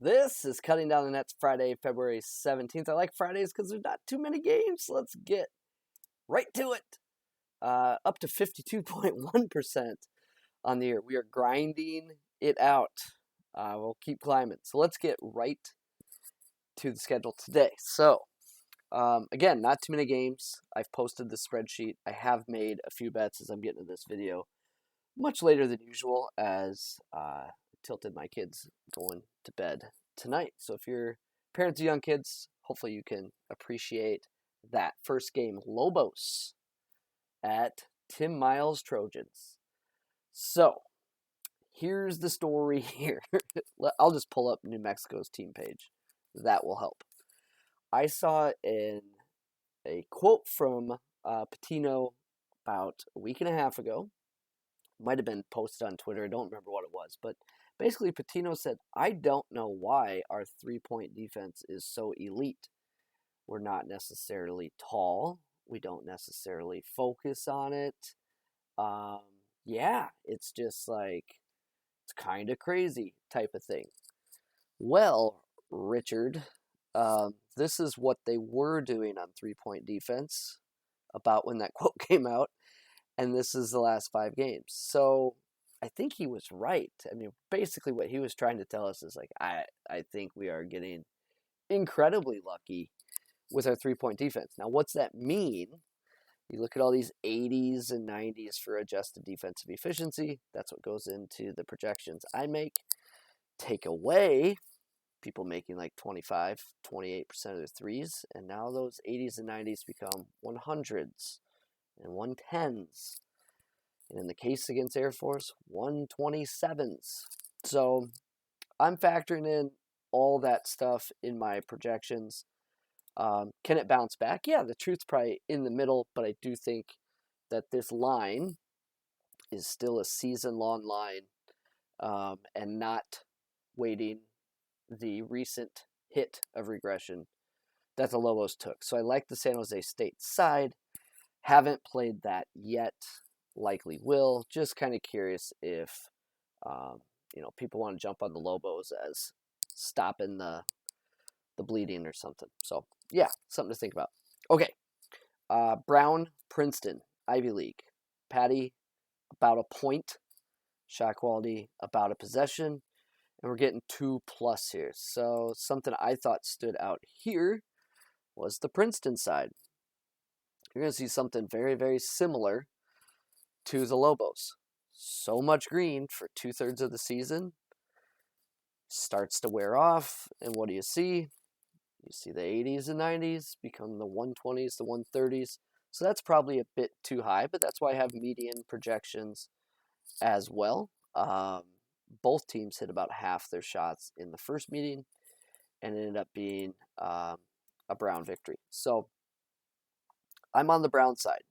This is Cutting Down the Nets Friday, February 17th. I like Fridays because there's not too many games. Let's get right to it. Up to 52.1% on the year. We are grinding it out. We'll keep climbing. So let's get right to the schedule today. So, again, not too many games. I've posted the spreadsheet. I have made a few bets as I'm getting to this video much later than usual as tilted my kids going to bed tonight. So if you're parents of young kids, hopefully you can appreciate that. First game, Lobos at Tim Miles Trojans. So here's the story here. I'll just pull up New Mexico's team page. That will help. I saw a quote from Patino about a week and a half ago. Might have been posted on Twitter. I don't remember what it was, but basically Patino said, I don't know why our three-point defense is so elite. We're not necessarily tall. We don't necessarily focus on it. It's just like, it's kind of crazy type of thing. Well, Richard, this is what they were doing on three-point defense about when that quote came out. And this is the last 5 games. So I think he was right. I mean, basically what he was trying to tell us is like, I think we are getting incredibly lucky with our three-point defense. Now, what's that mean? You look at all these 80s and 90s for adjusted defensive efficiency. That's what goes into the projections I make. Take away people making like 25, 28% of their threes. And now those 80s and 90s become 100s. And 110s. And in the case against Air Force, 127s. So I'm factoring in all that stuff in my projections. Can it bounce back? Yeah, the truth's probably in the middle, but I do think that this line is still a season-long line and not waiting the recent hit of regression that the Lobos took. So I like the San Jose State side. Haven't played that yet. Likely will. Just kind of curious if people want to jump on the Lobos as stopping the bleeding or something. So yeah, something to think about. Okay, Brown Princeton Ivy League. Paddy about a point. Shot quality about a possession, and we're getting 2+ here. So something I thought stood out here was the Princeton side. You're going to see something very, very similar to the Lobos. So much green for 2/3 of the season. Starts to wear off, and what do you see? You see the 80s and 90s become the 120s, the 130s. So that's probably a bit too high, but that's why I have median projections as well. Both teams hit about half their shots in the first meeting, and it ended up being a Brown victory. So I'm on the Brown side.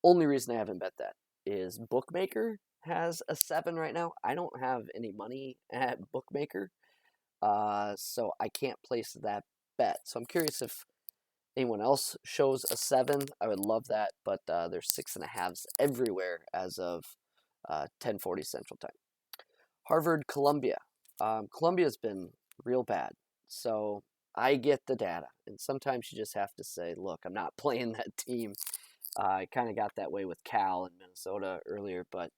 Only reason I haven't bet that is Bookmaker has a 7 right now. I don't have any money at Bookmaker, so I can't place that bet. So I'm curious if anyone else shows a 7. I would love that, but there's 6.5s everywhere as of 10:40 Central Time. Harvard, Columbia. Columbia's been real bad, so I get the data, and sometimes you just have to say, look, I'm not playing that team. I kind of got that way with Cal and Minnesota earlier, but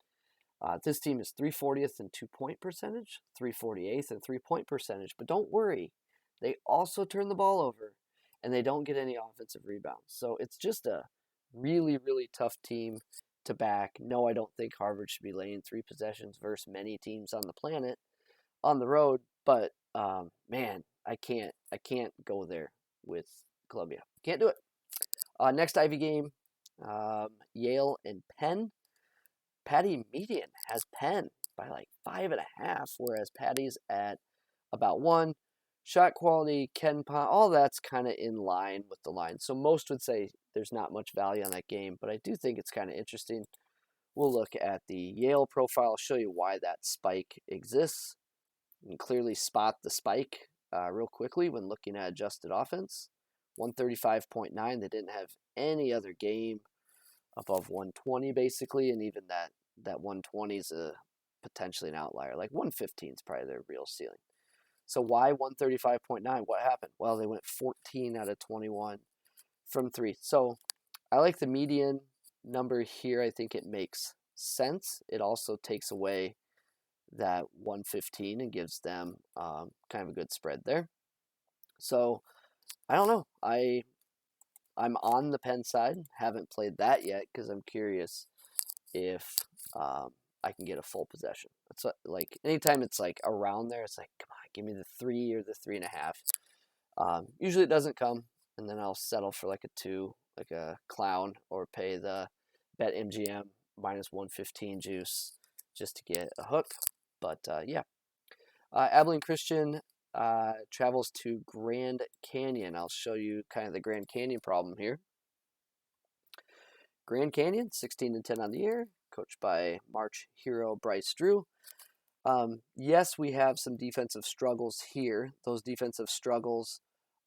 this team is 340th in 2-point percentage, 348th in 3-point percentage. But don't worry, they also turn the ball over, and they don't get any offensive rebounds. So it's just a really, really tough team to back. No, I don't think Harvard should be laying 3 possessions versus many teams on the planet on the road. But man, I can't go there with Columbia. Can't do it. Next Ivy game. Yale and Penn. Paddy median has Penn by like 5.5, whereas Paddy's at about 1. Shot quality, KenPom, all that's kind of in line with the line. So most would say there's not much value on that game, but I do think it's kind of interesting. We'll look at the Yale profile, show you why that spike exists. You can clearly spot the spike real quickly when looking at adjusted offense. 135.9, they didn't have any other game above 120 basically, and even that 120 is potentially an outlier. Like 115 is probably their real ceiling. So why 135.9? What happened? Well, they went 14 out of 21 from three. So I like the median number here. I think it makes sense. It also takes away that 115 and gives them kind of a good spread there. So I don't know. I'm on the Penn side. Haven't played that yet because I'm curious if I can get a full possession. It's like anytime it's like around there, it's like, come on, give me the 3 or the 3.5. Usually it doesn't come, and then I'll settle for like a 2, like a clown, or pay the bet MGM minus 115 juice just to get a hook. But yeah, Abilene Christian travels to Grand Canyon. I'll show you kind of the Grand Canyon problem here. Grand Canyon, 16-10 on the year, coached by March hero Bryce Drew. Yes, we have some defensive struggles here. Those defensive struggles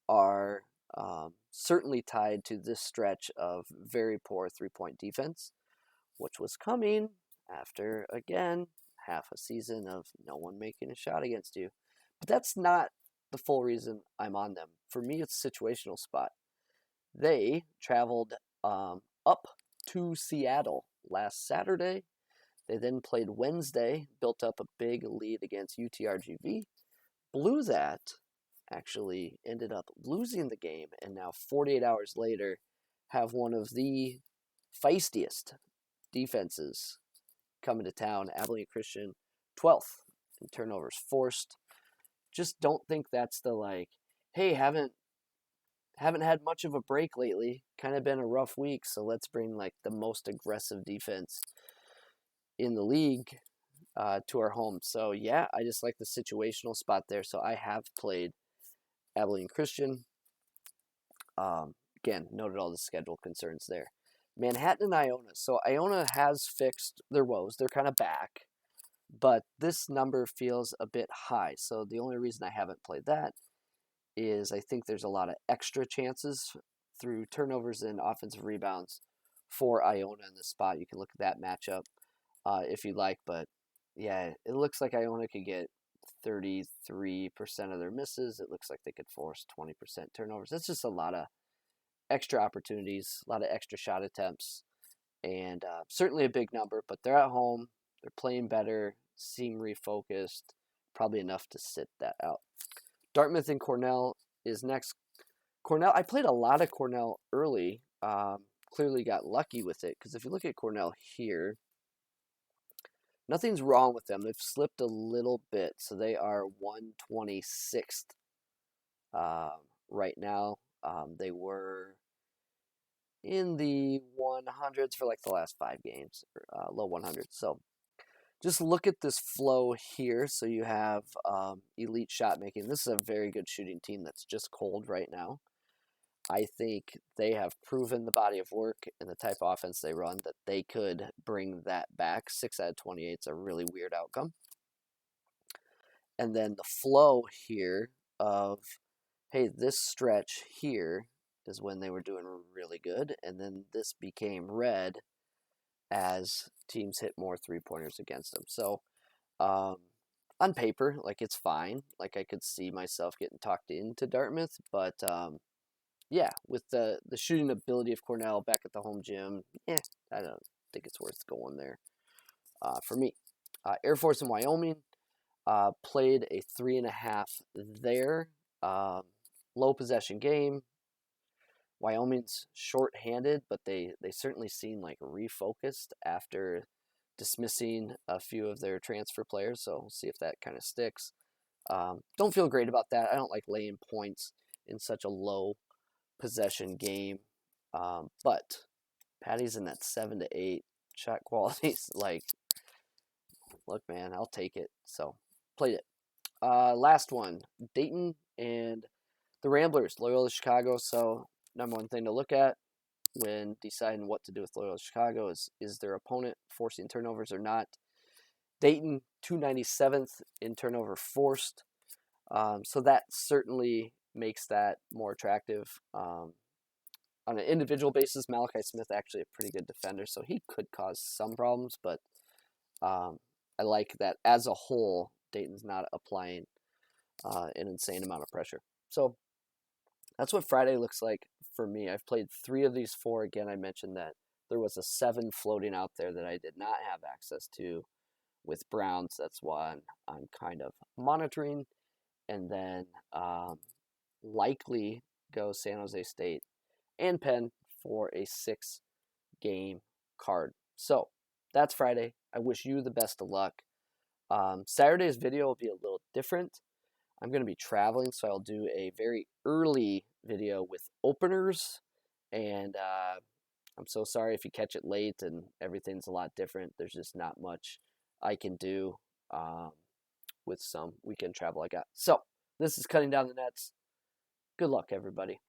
are certainly tied to this stretch of very poor three-point defense, which was coming after, again, half a season of no one making a shot against you. But that's not the full reason I'm on them. For me, it's a situational spot. They traveled up to Seattle last Saturday. They then played Wednesday, built up a big lead against UTRGV, blew that, actually ended up losing the game, and now 48 hours later have one of the feistiest defenses coming to town. Abilene Christian, 12th in turnovers forced. Just don't think that's the like, hey, haven't had much of a break lately. Kind of been a rough week, so let's bring like the most aggressive defense in the league to our home. So yeah, I just like the situational spot there. So I have played Abilene Christian. Again, noted all the schedule concerns there. Manhattan and Iona. So Iona has fixed their woes. They're kind of back, but this number feels a bit high. So the only reason I haven't played that is I think there's a lot of extra chances through turnovers and offensive rebounds for Iona in this spot. You can look at that matchup if you like, but yeah, it looks like Iona could get 33% of their misses. It looks like they could force 20% turnovers. That's just a lot of extra opportunities, a lot of extra shot attempts, and certainly a big number, but they're at home. They're playing better, seem refocused, probably enough to sit that out. Dartmouth and Cornell is next. Cornell, I played a lot of Cornell early. Clearly got lucky with it, because if you look at Cornell here, nothing's wrong with them. They've slipped a little bit, so they are 126th right now. They were in the 100s for like the last 5 games, low 100s. So just look at this flow here. So you have elite shot making. This is a very good shooting team that's just cold right now. I think they have proven the body of work and the type of offense they run that they could bring that back. 6 out of 28 is a really weird outcome. And then the flow here of, hey, this stretch here is when they were doing really good. And then this became red as teams hit more three-pointers against them. So on paper, like, it's fine. Like, I could see myself getting talked into Dartmouth, but yeah, with the shooting ability of Cornell back at the home gym, I don't think it's worth going there for me. Air Force and Wyoming played a 3.5 there. Low possession game. Wyoming's short-handed, but they certainly seem like refocused after dismissing a few of their transfer players, so we'll see if that kind of sticks. Don't feel great about that. I don't like laying points in such a low possession game, but Paddy's in that 7 to 8 shot qualities. Like, look, man, I'll take it. So played it. Last one, Dayton and the Ramblers, Loyola Chicago. So number one thing to look at when deciding what to do with Loyola Chicago is their opponent forcing turnovers or not. Dayton, 297th in turnover forced. So that certainly makes that more attractive. On an individual basis, Malachi Smith actually a pretty good defender, so he could cause some problems, but I like that as a whole, Dayton's not applying an insane amount of pressure. So that's what Friday looks like for me. I've played 3 of these 4. Again, I mentioned that there was a 7 floating out there that I did not have access to with Browns. That's why I'm kind of monitoring. And then likely go San Jose State and Penn for a 6-game card. So that's Friday. I wish you the best of luck. Saturday's video will be a little different. I'm going to be traveling, so I'll do a very early video with openers. And I'm so sorry if you catch it late and everything's a lot different. There's just not much I can do with some weekend travel I got. So this is Cutting Down the Nets. Good luck, everybody.